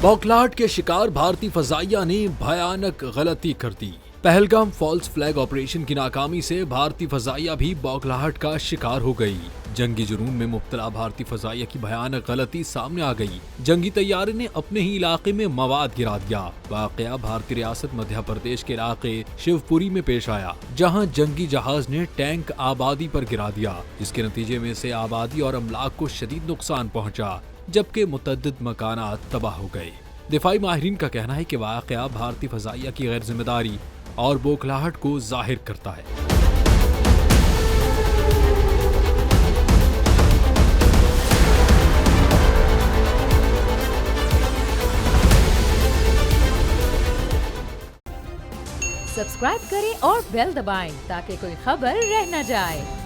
बौखलाहट के शिकार भारतीय फजाइया ने भयानक गलती कर दी। पहलगाम फॉल्स फ्लैग ऑपरेशन की नाकामी से भारतीय फजाइया भी बौखलाहट का शिकार हो गई। जंगी जुनून में मुब्तला भारतीय फजाइया की भयानक गलती सामने आ गई। जंगी तैयारे ने अपने ही इलाके में मवाद गिरा दिया। वाकया भारतीय रियासत मध्य प्रदेश के इलाके शिवपुरी में पेश आया, जहां जंगी जहाज ने टैंक आबादी पर गिरा दिया। इसके नतीजे में से आबादी और अमलाक को शदीद नुकसान पहुंचा, जबकि मुतअद्दिद मकानात तबाह हो गए। दिफाई माहिरीन का कहना है कि वाकया भारतीय फजाइया की गैर जिम्मेदारी और बौखलाहट को जाहिर करता है। सब्सक्राइब करें और बेल दबाएं ताकि कोई खबर रह न जाए।